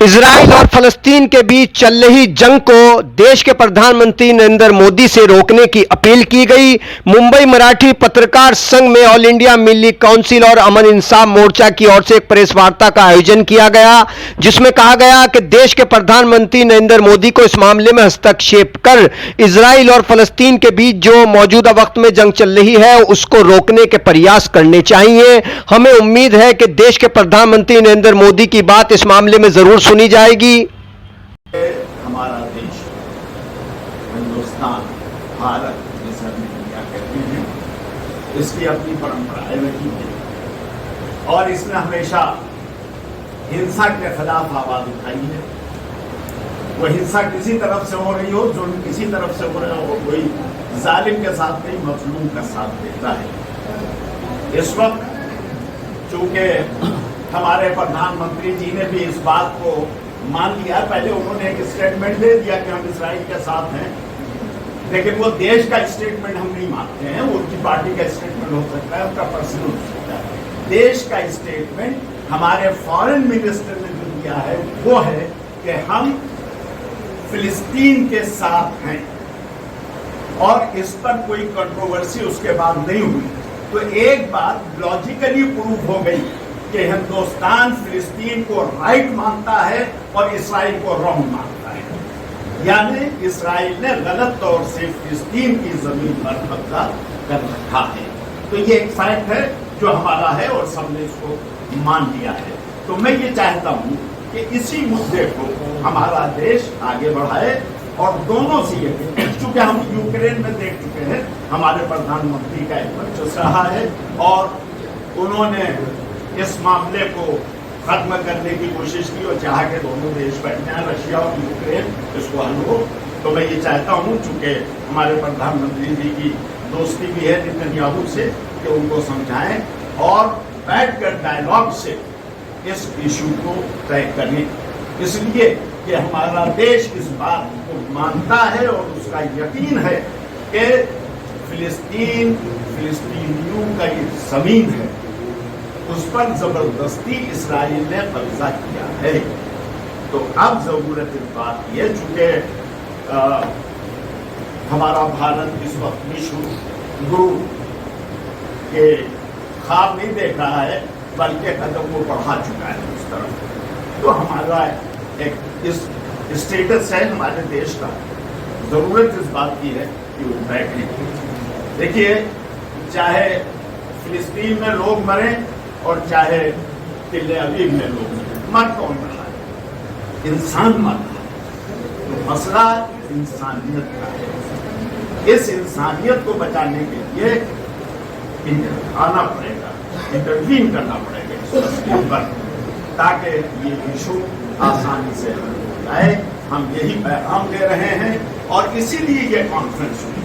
Israel और फलस्तीन के बीच चल रही जंग को देश के प्रधानमंत्री नरेंद्र मोदी से रोकने की अपील की गई। मुंबई मराठी पत्रकार संघ में ऑल इंडिया मिल्ली काउंसिल और अमन इंसाफ मोर्चा की ओर से एक प्रेस वार्ता का आयोजन किया गया, जिसमें कहा गया कि देश के प्रधानमंत्री नरेंद्र मोदी को इस मामले में हस्तक्षेप कर इजराइल और फलस्तीन के बीच जो मौजूदा वक्त में जंग चल रही है उसको रोकने के प्रयास करने चाहिए। हमें उम्मीद है कि देश के प्रधानमंत्री नरेंद्र मोदी की बात इस मामले में जरूर सुनी जाएगी। हमारा देश हिंदुस्तान, भारत जिसे हम इंडिया कहते हैं, इसकी अपनी परंपराएं रही है और इसने हमेशा हिंसा के खिलाफ आवाज उठाई है। वो हिंसा किसी तरफ से हो रही हो, जुल्म किसी तरफ से हो रहा हो, कोई जालिम के साथ नहीं मजलूम का साथ देता है। इस वक्त चूंकि हमारे प्रधानमंत्री जी ने भी इस बात को मान लिया, पहले उन्होंने एक स्टेटमेंट दे दिया कि हम इजराइल के साथ हैं, लेकिन वो देश का स्टेटमेंट हम नहीं मानते हैं। वो उनकी पार्टी का स्टेटमेंट हो सकता है, उनका पर्सनल हो सकता है। देश का स्टेटमेंट हमारे फॉरेन मिनिस्टर ने जो दिया है वो है कि हम फिलिस्तीन के साथ हैं और इस पर कोई कंट्रोवर्सी उसके बाद नहीं हुई। तो एक बात लॉजिकली प्रूव हो गई कि हिंदुस्तान फिलिस्तीन को राइट मानता है और इसराइल को रॉन्ग मानता है। यानी इसराइल ने गलत तौर से फिलिस्तीन की जमीन पर कब्जा कर रखा है। तो ये एक फैक्ट है जो हमारा है और सबने इसको मान लिया है। तो मैं ये चाहता हूं कि इसी मुद्दे को हमारा देश आगे बढ़ाए और दोनों से ये, चूंकि हम यूक्रेन में देख चुके हैं, हमारे प्रधानमंत्री का एक वर्चस्व रहा है और उन्होंने इस मामले को खत्म करने की कोशिश की और चाहा कि दोनों देश बैठ जाएं, रशिया और यूक्रेन, इसको हल हो। तो मैं ये चाहता हूं, चूंकि हमारे प्रधानमंत्री जी की दोस्ती भी है नेतन्याहू से, कि उनको समझाएं और बैठकर डायलॉग से इस इशू को तय करें, इसलिए कि हमारा देश इस बात को मानता है और उसका यकीन है कि फिलिस्तीनियों का ये जमीन है, उस पर जबरदस्ती इसराइल ने कब्जा किया है। तो अब जरूरत इस बात की है, चूंकि हमारा भारत इस वक्त विश्व गुरु के ख्वाब नहीं देख रहा है, बल्कि कदम को बढ़ा चुका है उस तरफ। तो हमारा एक इस स्टेटस है हमारे देश का, जरूरत इस बात की है कि वो बैठे। देखिए, चाहे फिलिस्तीन में लोग मरें और चाहे तिल अवीव में लोग मर कौन रहा है? इंसान मर रहा है। तो मसला इंसानियत का है। इस इंसानियत को बचाने के लिए आना पड़ेगा, इंटरवीन करना पड़ेगा इस मसले पर, ताकि ये इशू आसानी से हल हो जाए। हम यही पैगाम दे रहे हैं और इसीलिए ये कॉन्फ्रेंस हुई।